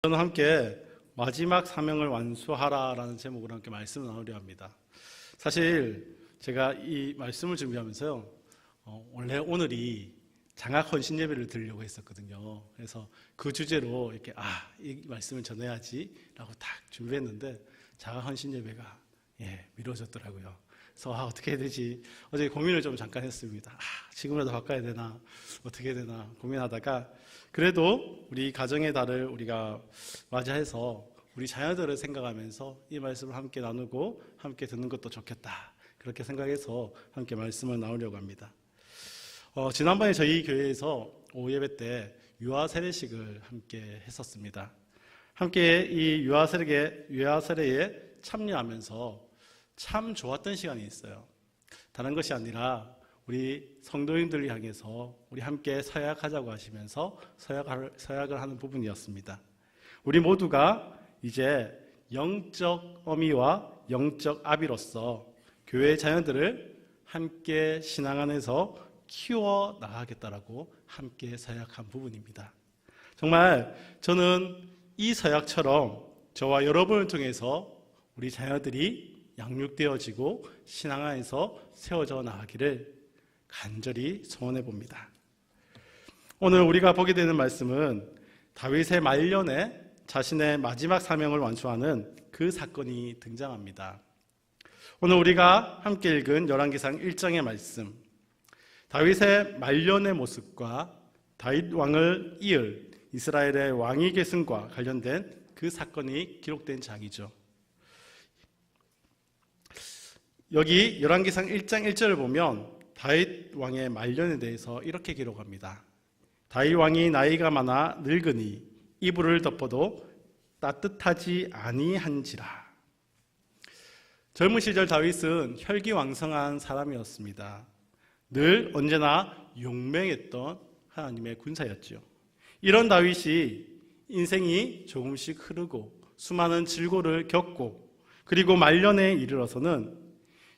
저는 함께 마지막 사명을 완수하라라는 제목으로 함께 말씀을 나누려 합니다. 사실 제가 이 말씀을 준비하면서요, 원래 오늘이 장학 헌신 예배를 드리려고 했었거든요. 그래서 그 주제로 이렇게 이 말씀을 전해야지라고 딱 준비했는데 장학 헌신 예배가 미뤄졌더라고요. 그래서 어떻게 해야 되지? 어제 고민을 좀 잠깐 했습니다. 지금이라도 바꿔야 되나? 어떻게 해야 되나? 고민하다가 그래도 우리 가정의 달을 우리가 맞이해서 우리 자녀들을 생각하면서 이 말씀을 함께 나누고 함께 듣는 것도 좋겠다. 그렇게 생각해서 함께 말씀을 나누려고 합니다. 지난번에 저희 교회에서 오후 예배 때 유아 세례식을 함께 했었습니다. 함께 이 유아 세례에 참여하면서 참 좋았던 시간이 있어요. 다른 것이 아니라 우리 성도님들을 향해서 우리 함께 서약하자고 하시면서 서약을 하는 부분이었습니다. 우리 모두가 이제 영적 어미와 영적 아비로서 교회 자녀들을 함께 신앙 안에서 키워 나가겠다라고 함께 서약한 부분입니다. 정말 저는 이 서약처럼 저와 여러분을 통해서 우리 자녀들이 양육되어지고 신앙 안에서 세워져 나가기를 간절히 소원해 봅니다. 오늘 우리가 보게 되는 말씀은 다윗의 말년에 자신의 마지막 사명을 완수하는 그 사건이 등장합니다. 오늘 우리가 함께 읽은 열왕기상 1장의 말씀, 다윗의 말년의 모습과 다윗 왕을 이을 이스라엘의 왕위 계승과 관련된 그 사건이 기록된 장이죠. 여기 열왕기상 1장 1절을 보면 다윗 왕의 말년에 대해서 이렇게 기록합니다. 다윗 왕이 나이가 많아 늙으니 이불을 덮어도 따뜻하지 아니한지라. 젊은 시절 다윗은 혈기왕성한 사람이었습니다. 늘 언제나 용맹했던 하나님의 군사였죠. 이런 다윗이 인생이 조금씩 흐르고 수많은 질고를 겪고 그리고 말년에 이르러서는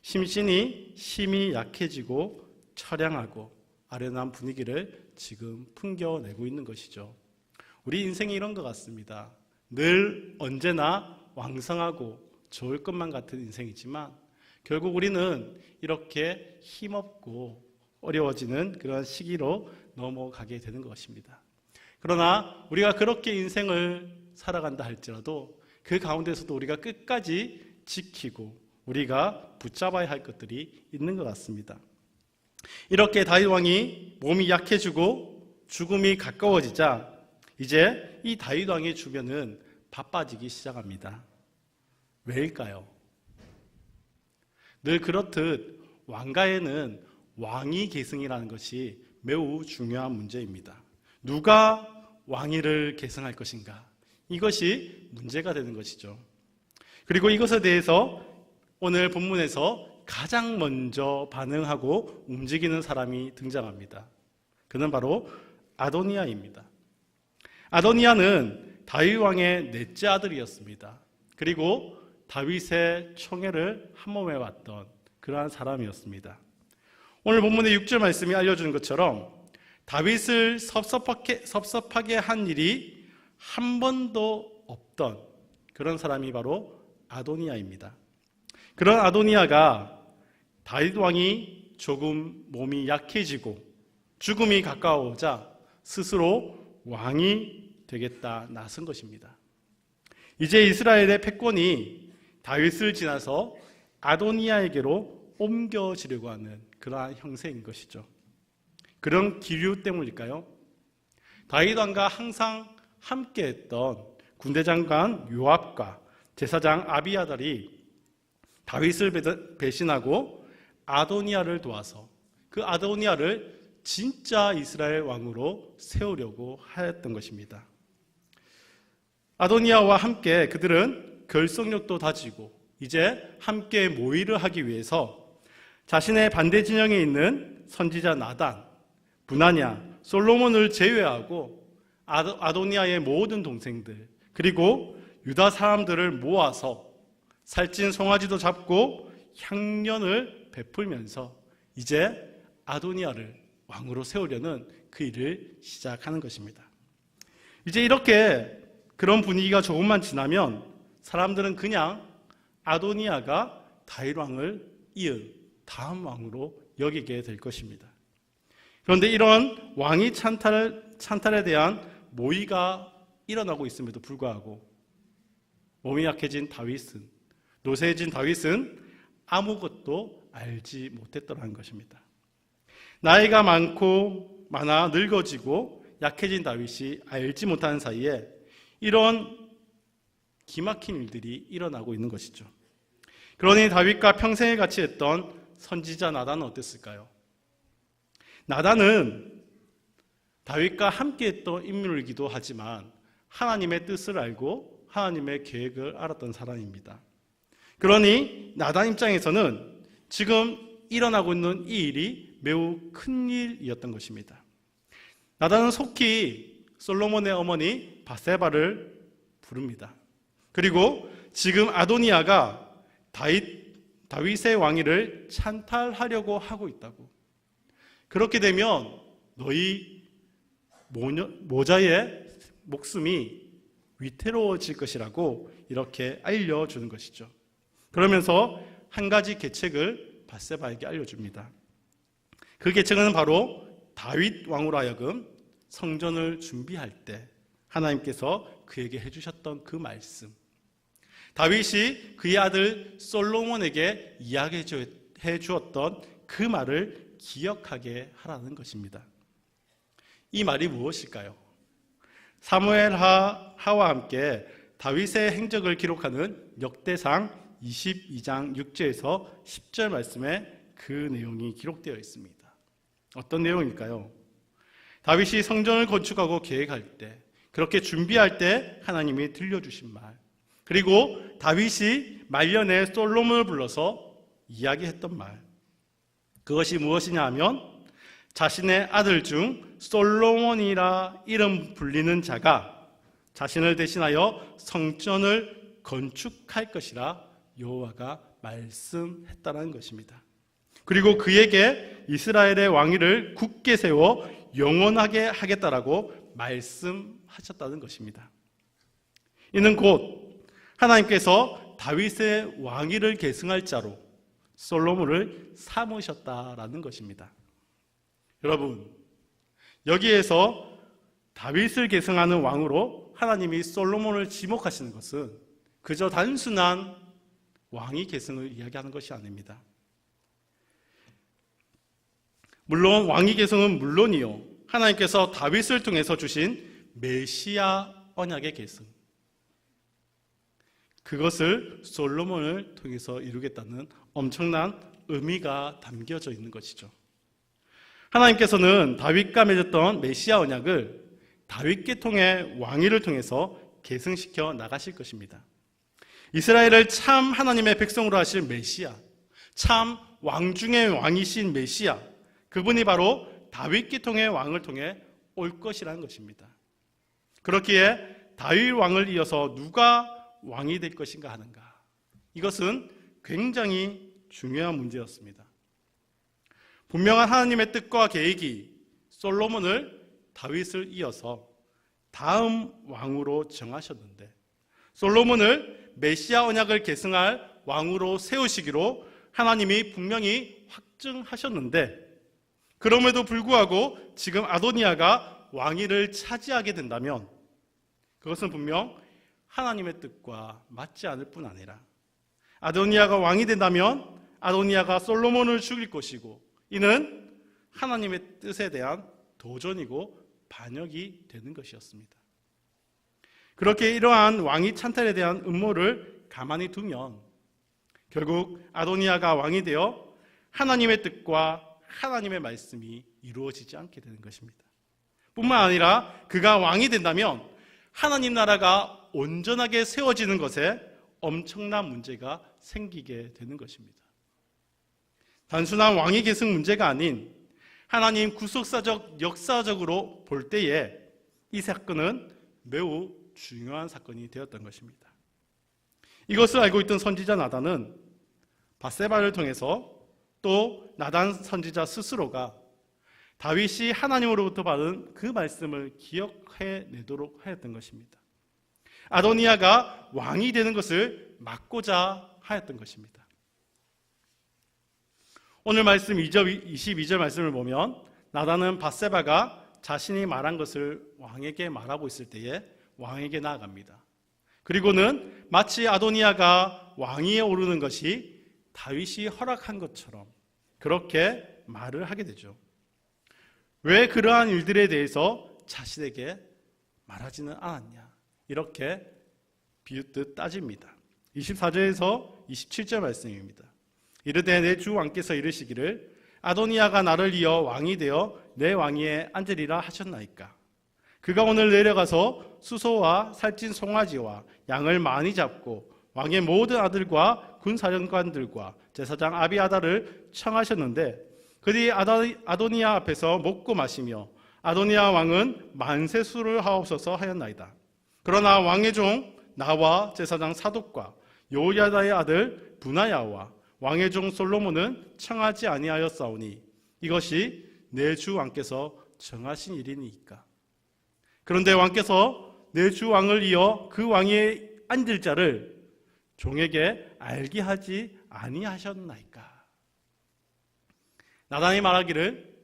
심신이 심히 약해지고 처량하고 아련한 분위기를 지금 풍겨내고 있는 것이죠. 우리 인생이 이런 것 같습니다. 늘 언제나 왕성하고 좋을 것만 같은 인생이지만 결국 우리는 이렇게 힘없고 어려워지는 그런 시기로 넘어가게 되는 것입니다. 그러나 우리가 그렇게 인생을 살아간다 할지라도 그 가운데서도 우리가 끝까지 지키고 우리가 붙잡아야 할 것들이 있는 것 같습니다. 이렇게 다윗 왕이 몸이 약해지고 죽음이 가까워지자 이제 이 다윗 왕의 주변은 바빠지기 시작합니다. 왜일까요? 늘 그렇듯 왕가에는 왕위 계승이라는 것이 매우 중요한 문제입니다. 누가 왕위를 계승할 것인가? 이것이 문제가 되는 것이죠. 그리고 이것에 대해서 오늘 본문에서 가장 먼저 반응하고 움직이는 사람이 등장합니다. 그는 바로 아도니아입니다. 아도니아는 다윗 왕의 넷째 아들이었습니다. 그리고 다윗의 총애를 한몸에 왔던 그러한 사람이었습니다. 오늘 본문의 6절 말씀이 알려주는 것처럼 다윗을 섭섭하게 한 일이 한 번도 없던 그런 사람이 바로 아도니아입니다. 그런 아도니아가 다윗 왕이 조금 몸이 약해지고 죽음이 가까워오자 스스로 왕이 되겠다 나선 것입니다. 이제 이스라엘의 패권이 다윗을 지나서 아도니아에게로 옮겨지려고 하는 그러한 형세인 것이죠. 그런 기류 때문일까요? 다윗 왕과 항상 함께했던 군대장관 요압과 제사장 아비아달이 다윗을 배신하고 아도니아를 도와서 그 아도니아를 진짜 이스라엘 왕으로 세우려고 하였던 것입니다. 아도니아와 함께 그들은 결속력도 다지고 이제 함께 모의를 하기 위해서 자신의 반대 진영에 있는 선지자 나단, 브나냐, 솔로몬을 제외하고 아도니아의 모든 동생들 그리고 유다 사람들을 모아서 살찐 송아지도 잡고 향년을 베풀면서 이제 아도니아를 왕으로 세우려는 그 일을 시작하는 것입니다. 이제 이렇게 그런 분위기가 조금만 지나면 사람들은 그냥 아도니아가 다윗 왕을 이을 다음 왕으로 여기게 될 것입니다. 그런데 이런 왕위 찬탈에 대한 모의가 일어나고 있음에도 불구하고 몸이 약해진 다윗은, 노쇠해진 다윗은 아무것도 알지 못했더라는 것입니다. 나이가 많아 늙어지고 약해진 다윗이 알지 못하는 사이에 이런 기막힌 일들이 일어나고 있는 것이죠. 그러니 다윗과 평생을 같이 했던 선지자 나단은 어땠을까요? 나단은 다윗과 함께 했던 인물이기도 하지만 하나님의 뜻을 알고 하나님의 계획을 알았던 사람입니다. 그러니 나단 입장에서는 지금 일어나고 있는 이 일이 매우 큰 일이었던 것입니다. 나단은 속히 솔로몬의 어머니 밧세바를 부릅니다. 그리고 지금 아도니아가 다윗의 왕위를 찬탈하려고 하고 있다고. 그렇게 되면 너희 모자의 목숨이 위태로워질 것이라고 이렇게 알려주는 것이죠. 그러면서 한 가지 계책을 밧세바에게 알려줍니다. 그 계책은 바로 다윗 왕으로 하여금 성전을 준비할 때 하나님께서 그에게 해주셨던 그 말씀, 다윗이 그의 아들 솔로몬에게 이야기해 주었던 그 말을 기억하게 하라는 것입니다. 이 말이 무엇일까요? 사무엘하와 함께 다윗의 행적을 기록하는 역대상 22장 6절에서 10절 말씀에 그 내용이 기록되어 있습니다. 어떤 내용일까요? 다윗이 성전을 건축하고 계획할 때, 그렇게 준비할 때 하나님이 들려주신 말, 그리고 다윗이 말년에 솔로몬을 불러서 이야기했던 말, 그것이 무엇이냐 하면 자신의 아들 중 솔로몬이라 이름 불리는 자가 자신을 대신하여 성전을 건축할 것이라 여호와가 말씀했다는 것입니다. 그리고 그에게 이스라엘의 왕위를 굳게 세워 영원하게 하겠다라고 말씀하셨다는 것입니다. 이는 곧 하나님께서 다윗의 왕위를 계승할 자로 솔로몬을 삼으셨다라는 것입니다. 여러분, 여기에서 다윗을 계승하는 왕으로 하나님이 솔로몬을 지목하시는 것은 그저 단순한 왕위 계승을 이야기하는 것이 아닙니다. 물론 왕위 계승은 물론이요, 하나님께서 다윗을 통해서 주신 메시아 언약의 계승, 그것을 솔로몬을 통해서 이루겠다는 엄청난 의미가 담겨져 있는 것이죠. 하나님께서는 다윗과 맺었던 메시아 언약을 다윗 계통의 왕위를 통해서 계승시켜 나가실 것입니다. 이스라엘을 참 하나님의 백성으로 하실 메시아, 참 왕 중의 왕이신 메시아, 그분이 바로 다윗 계통의 왕을 통해 올 것이라는 것입니다. 그렇기에 다윗 왕을 이어서 누가 왕이 될 것인가 하는가, 이것은 굉장히 중요한 문제였습니다. 분명한 하나님의 뜻과 계획이 솔로몬을 다윗을 이어서 다음 왕으로 정하셨는데, 솔로몬을 메시아 언약을 계승할 왕으로 세우시기로 하나님이 분명히 확증하셨는데, 그럼에도 불구하고 지금 아도니아가 왕위를 차지하게 된다면 그것은 분명 하나님의 뜻과 맞지 않을 뿐 아니라, 아도니아가 왕이 된다면 아도니아가 솔로몬을 죽일 것이고, 이는 하나님의 뜻에 대한 도전이고 반역이 되는 것이었습니다. 그렇게 이러한 왕위 찬탈에 대한 음모를 가만히 두면 결국 아도니아가 왕이 되어 하나님의 뜻과 하나님의 말씀이 이루어지지 않게 되는 것입니다. 뿐만 아니라 그가 왕이 된다면 하나님 나라가 온전하게 세워지는 것에 엄청난 문제가 생기게 되는 것입니다. 단순한 왕위 계승 문제가 아닌 하나님 구속사적 역사적으로 볼 때에 이 사건은 매우 중요한 사건이 되었던 것입니다. 이것을 알고 있던 선지자 나단은 밧세바를 통해서 또 나단 선지자 스스로가 다윗이 하나님으로부터 받은 그 말씀을 기억해내도록 하였던 것입니다. 아도니아가 왕이 되는 것을 막고자 하였던 것입니다. 오늘 말씀 22절 말씀을 보면 나단은 밧세바가 자신이 말한 것을 왕에게 말하고 있을 때에 왕에게 나아갑니다. 그리고는 마치 아도니아가 왕위에 오르는 것이 다윗이 허락한 것처럼 그렇게 말을 하게 되죠. 왜 그러한 일들에 대해서 자신에게 말하지는 않았냐, 이렇게 비웃듯 따집니다. 24절에서 27절 말씀입니다. 이르되 내 주 왕께서 이르시기를 아도니아가 나를 이어 왕이 되어 내 왕위에 앉으리라 하셨나이까. 그가 오늘 내려가서 수소와 살찐 송아지와 양을 많이 잡고 왕의 모든 아들과 군사령관들과 제사장 아비아다를 청하셨는데 그들이 아도니아 앞에서 먹고 마시며 아도니아 왕은 만세 수를 하옵소서 하였나이다. 그러나 왕의 종 나와 제사장 사독과 요야다의 아들 분하야와 왕의 종 솔로몬은 청하지 아니하였사오니 이것이 내 주 왕께서 정하신 일이니까. 그런데 왕께서 내 주 왕을 이어 그 왕위에 앉을 자를 종에게 알게 하지 아니하셨나이까. 나단이 말하기를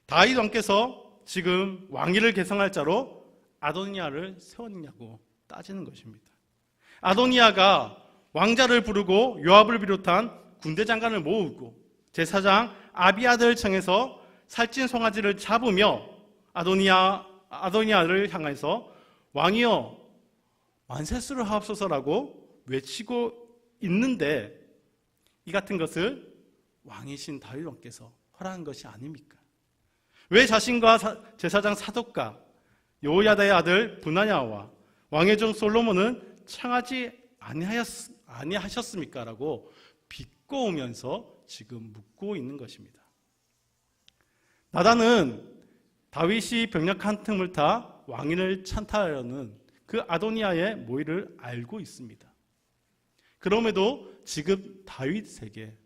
다윗 왕께서 지금 왕위를 계승할 자로 아도니아를 세웠냐고 따지는 것입니다. 아도니아가 왕자를 부르고 요압을 비롯한 군대 장관을 모으고 제사장 아비아들 청해서 살찐 송아지를 잡으며 아도니아를 향해서 왕이여 만세수를 하옵소서라고 외치고 있는데 이 같은 것을 왕이신 다윗 왕께서 허락한 것이 아닙니까? 왜 자신과 제사장 사독과 여호야다의 아들 분하야와 왕의 종 솔로몬은 청하지 아니하셨습니까? 라고 비꼬우면서 지금 묻고 있는 것입니다. 나단은 다윗이 병력 한 틈을 타 왕위를 찬탈하려는 그 아도니아의 모의를 알고 있습니다. 그럼에도 지금 다윗에게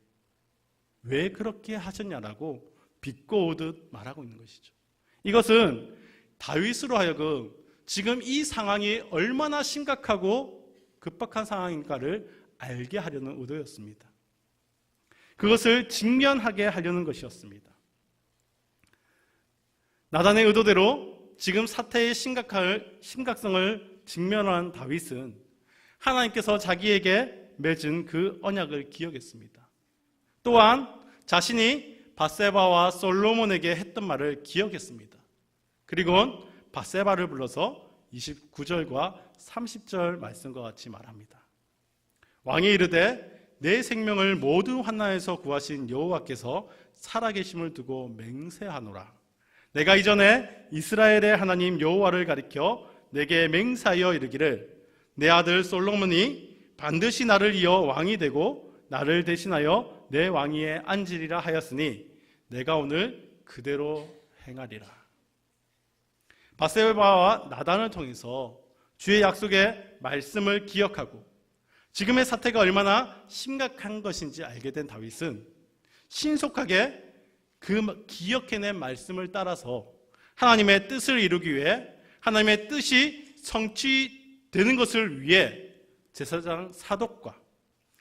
왜 그렇게 하셨냐라고 비꼬우듯 말하고 있는 것이죠. 이것은 다윗으로 하여금 지금 이 상황이 얼마나 심각하고 급박한 상황인가를 알게 하려는 의도였습니다. 그것을 직면하게 하려는 것이었습니다. 나단의 의도대로 지금 사태의 심각성을 직면한 다윗은 하나님께서 자기에게 맺은 그 언약을 기억했습니다. 또한 자신이 밧세바와 솔로몬에게 했던 말을 기억했습니다. 그리고 밧세바를 불러서 29절과 30절 말씀과 같이 말합니다. 왕이 이르되 내 생명을 모든 환난에서 구하신 여호와께서 살아계심을 두고 맹세하노라. 내가 이전에 이스라엘의 하나님 여호와를 가리켜 내게 맹세하여 이르기를 내 아들 솔로몬이 반드시 나를 이어 왕이 되고 나를 대신하여 내 왕위에 앉으리라 하였으니 내가 오늘 그대로 행하리라. 밧세바와 나단을 통해서 주의 약속의 말씀을 기억하고 지금의 사태가 얼마나 심각한 것인지 알게 된 다윗은 신속하게 그 기억해낸 말씀을 따라서 하나님의 뜻을 이루기 위해 하나님의 뜻이 성취되는 것을 위해 제사장 사독과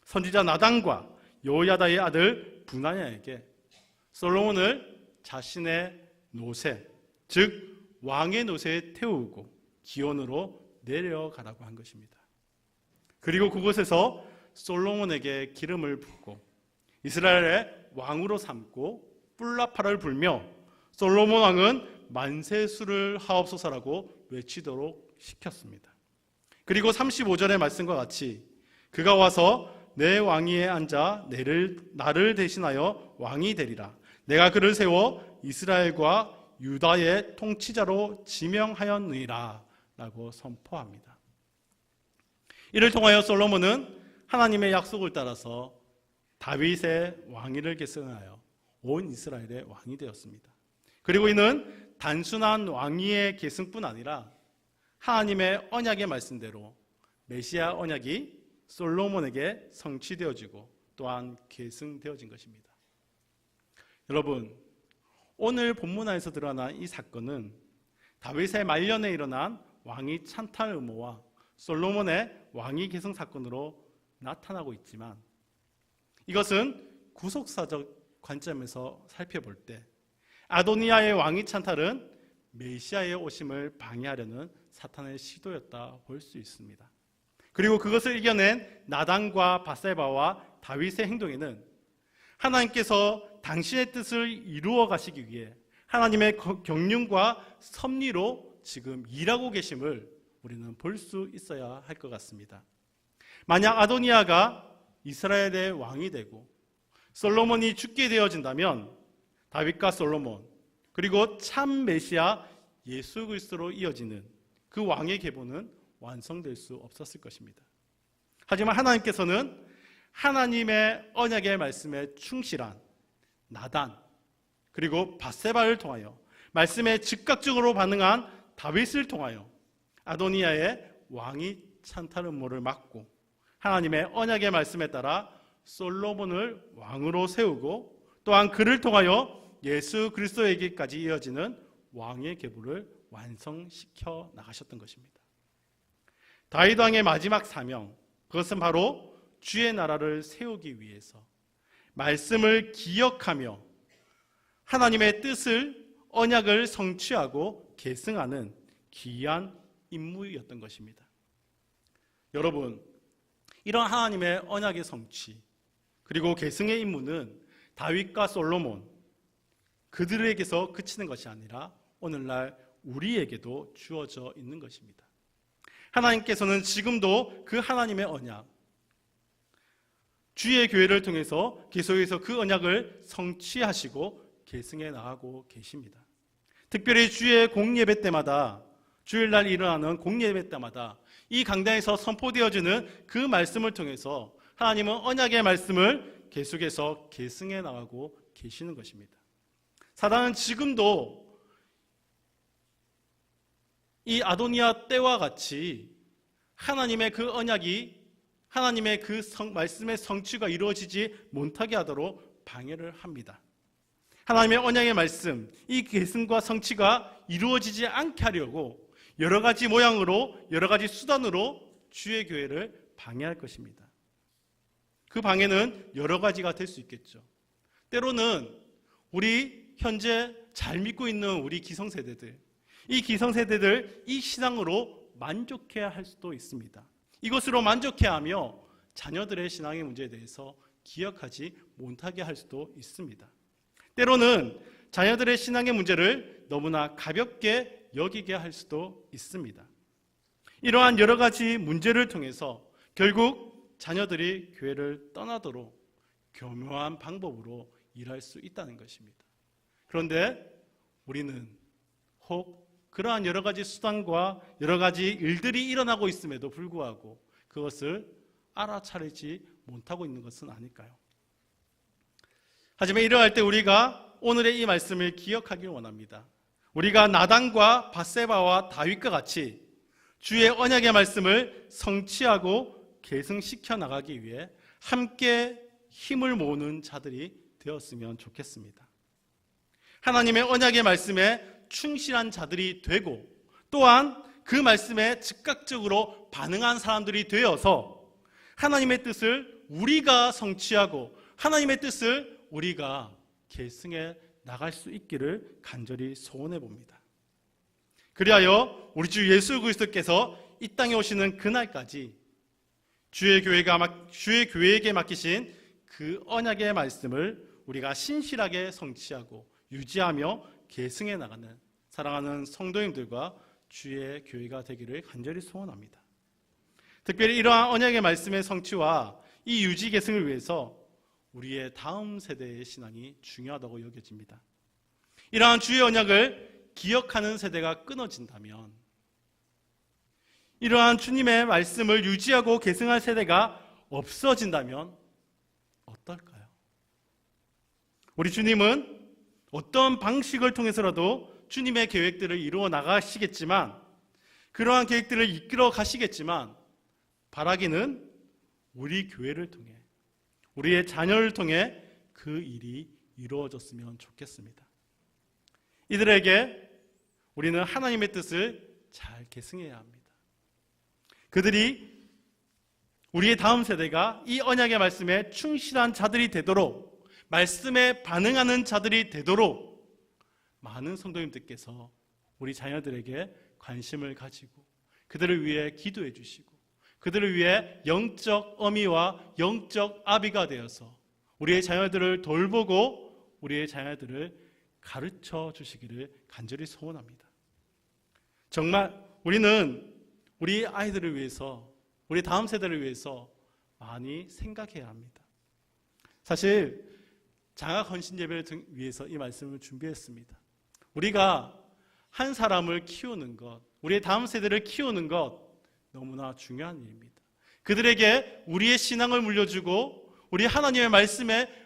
선지자 나단과 여호야다의 아들 분하야에게 솔로몬을 자신의 노새, 즉 왕의 노새에 태우고 기온으로 내려가라고 한 것입니다. 그리고 그곳에서 솔로몬에게 기름을 붓고 이스라엘의 왕으로 삼고 뿔라파를 불며 솔로몬 왕은 만세수를 하옵소서라고 외치도록 시켰습니다. 그리고 35절의 말씀과 같이 그가 와서 내 왕위에 앉아 나를 대신하여 왕이 되리라. 내가 그를 세워 이스라엘과 유다의 통치자로 지명하였느니라 라고 선포합니다. 이를 통하여 솔로몬은 하나님의 약속을 따라서 다윗의 왕위를 계승하여 온 이스라엘의 왕이 되었습니다. 그리고 이는 단순한 왕위의 계승뿐 아니라 하나님의 언약의 말씀대로 메시아 언약이 솔로몬에게 성취되어지고 또한 계승되어진 것입니다. 여러분, 오늘 본문에서 드러난 이 사건은 다윗의 말년에 일어난 왕위 찬탈 음모와 솔로몬의 왕위 계승 사건으로 나타나고 있지만 이것은 구속사적 관점에서 살펴볼 때 아도니아의 왕위 찬탈은 메시아의 오심을 방해하려는 사탄의 시도였다 볼 수 있습니다. 그리고 그것을 이겨낸 나단과 밧세바와 다윗의 행동에는 하나님께서 당신의 뜻을 이루어 가시기 위해 하나님의 경륜과 섭리로 지금 일하고 계심을 우리는 볼 수 있어야 할 것 같습니다. 만약 아도니아가 이스라엘의 왕이 되고 솔로몬이 죽게 되어진다면 다윗과 솔로몬 그리고 참 메시아 예수 그리스도로 이어지는 그 왕의 계보는 완성될 수 없었을 것입니다. 하지만 하나님께서는 하나님의 언약의 말씀에 충실한 나단 그리고 밧세바를 통하여 말씀에 즉각적으로 반응한 다윗을 통하여 아도니아의 왕위 찬탈 음모를 막고 하나님의 언약의 말씀에 따라 솔로몬을 왕으로 세우고 또한 그를 통하여 예수 그리스도에게까지 이어지는 왕의 계보를 완성시켜 나가셨던 것입니다. 다윗 왕의 마지막 사명, 그것은 바로 주의 나라를 세우기 위해서 말씀을 기억하며 하나님의 뜻을 언약을 성취하고 계승하는 귀한 임무였던 것입니다. 여러분, 이런 하나님의 언약의 성취 그리고 계승의 임무는 다윗과 솔로몬 그들에게서 그치는 것이 아니라 오늘날 우리에게도 주어져 있는 것입니다. 하나님께서는 지금도 그 하나님의 언약, 주의 교회를 통해서 계속해서 그 언약을 성취하시고 계승해 나가고 계십니다. 특별히 주의 공예배 때마다, 주일날 일어나는 공예배 때마다 이 강단에서 선포되어지는 그 말씀을 통해서 하나님은 언약의 말씀을 계속해서 계승해 나가고 계시는 것입니다. 사단은 지금도 이 아도니아 때와 같이 하나님의 그 언약이 하나님의 그 말씀의 성취가 이루어지지 못하게 하도록 방해를 합니다. 하나님의 언약의 말씀, 이 계승과 성취가 이루어지지 않게 하려고 여러 가지 모양으로 여러 가지 수단으로 주의 교회를 방해할 것입니다. 그 방해는 여러 가지가 될 수 있겠죠. 때로는 우리 현재 잘 믿고 있는 우리 기성세대들, 이 기성세대들 이 신앙으로 만족해야 할 수도 있습니다. 이것으로 만족해야 하며 자녀들의 신앙의 문제에 대해서 기억하지 못하게 할 수도 있습니다. 때로는 자녀들의 신앙의 문제를 너무나 가볍게 여기게 할 수도 있습니다. 이러한 여러 가지 문제를 통해서 결국 자녀들이 교회를 떠나도록 교묘한 방법으로 일할 수 있다는 것입니다. 그런데 우리는 혹 그러한 여러 가지 수단과 여러 가지 일들이 일어나고 있음에도 불구하고 그것을 알아차리지 못하고 있는 것은 아닐까요? 하지만 이러할 때 우리가 오늘의 이 말씀을 기억하길 원합니다. 우리가 나단과 밧세바와 다윗과 같이 주의 언약의 말씀을 성취하고 계승시켜 나가기 위해 함께 힘을 모으는 자들이 되었으면 좋겠습니다. 하나님의 언약의 말씀에 충실한 자들이 되고 또한 그 말씀에 즉각적으로 반응한 사람들이 되어서 하나님의 뜻을 우리가 성취하고 하나님의 뜻을 우리가 계승해 나갈 수 있기를 간절히 소원해 봅니다. 그리하여 우리 주 예수 그리스도께서 이 땅에 오시는 그날까지 주의 교회에게 맡기신 그 언약의 말씀을 우리가 신실하게 성취하고 유지하며 계승해 나가는 사랑하는 성도님들과 주의 교회가 되기를 간절히 소원합니다. 특별히 이러한 언약의 말씀의 성취와 이 유지 계승을 위해서 우리의 다음 세대의 신앙이 중요하다고 여겨집니다. 이러한 주의 언약을 기억하는 세대가 끊어진다면, 이러한 주님의 말씀을 유지하고 계승할 세대가 없어진다면 어떨까요? 우리 주님은 어떤 방식을 통해서라도 주님의 계획들을 이루어 나가시겠지만, 그러한 계획들을 이끌어 가시겠지만, 바라기는 우리 교회를 통해, 우리의 자녀를 통해 그 일이 이루어졌으면 좋겠습니다. 이들에게 우리는 하나님의 뜻을 잘 계승해야 합니다. 그들이 우리의 다음 세대가 이 언약의 말씀에 충실한 자들이 되도록, 말씀에 반응하는 자들이 되도록 많은 성도님들께서 우리 자녀들에게 관심을 가지고 그들을 위해 기도해 주시고 그들을 위해 영적 어미와 영적 아비가 되어서 우리의 자녀들을 돌보고 우리의 자녀들을 가르쳐 주시기를 간절히 소원합니다. 정말 우리는 우리 아이들을 위해서, 우리 다음 세대를 위해서 많이 생각해야 합니다. 사실 장학 헌신 예배를 위해서 이 말씀을 준비했습니다. 우리가 한 사람을 키우는 것, 우리의 다음 세대를 키우는 것 너무나 중요한 일입니다. 그들에게 우리의 신앙을 물려주고 우리 하나님의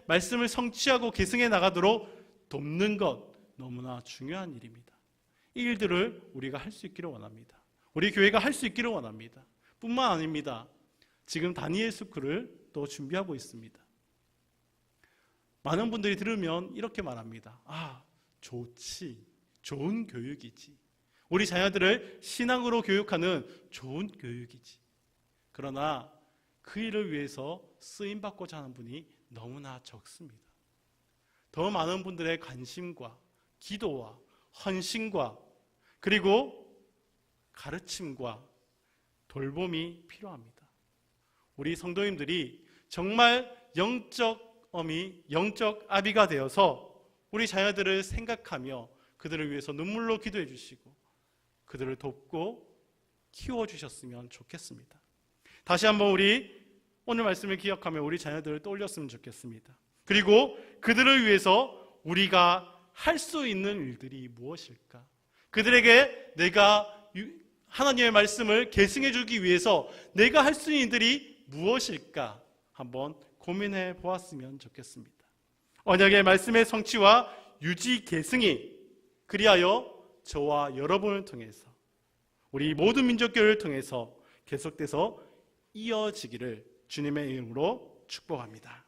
말씀을 성취하고 계승해 나가도록 돕는 것 너무나 중요한 일입니다. 이 일들을 우리가 할 수 있기를 원합니다. 우리 교회가 할 수 있기를 원합니다. 뿐만 아닙니다. 지금 다니엘 스쿨을 또 준비하고 있습니다. 많은 분들이 들으면 이렇게 말합니다. 아, 좋지. 좋은 교육이지. 우리 자녀들을 신앙으로 교육하는 좋은 교육이지. 그러나 그 일을 위해서 쓰임받고자 하는 분이 너무나 적습니다. 더 많은 분들의 관심과 기도와 헌신과 그리고 가르침과 돌봄이 필요합니다. 우리 성도님들이 정말 영적 어미, 영적 아비가 되어서 우리 자녀들을 생각하며 그들을 위해서 눈물로 기도해 주시고 그들을 돕고 키워주셨으면 좋겠습니다. 다시 한번 우리 오늘 말씀을 기억하며 우리 자녀들을 떠올렸으면 좋겠습니다. 그리고 그들을 위해서 우리가 할 수 있는 일들이 무엇일까? 그들에게 내가 하나님의 말씀을 계승해 주기 위해서 내가 할 수 있는 일들이 무엇일까? 한번 고민해 보았으면 좋겠습니다. 언약의 말씀의 성취와 유지 계승이 그리하여 저와 여러분을 통해서 우리 모든 민족교회를 통해서 계속돼서 이어지기를 주님의 이름으로 축복합니다.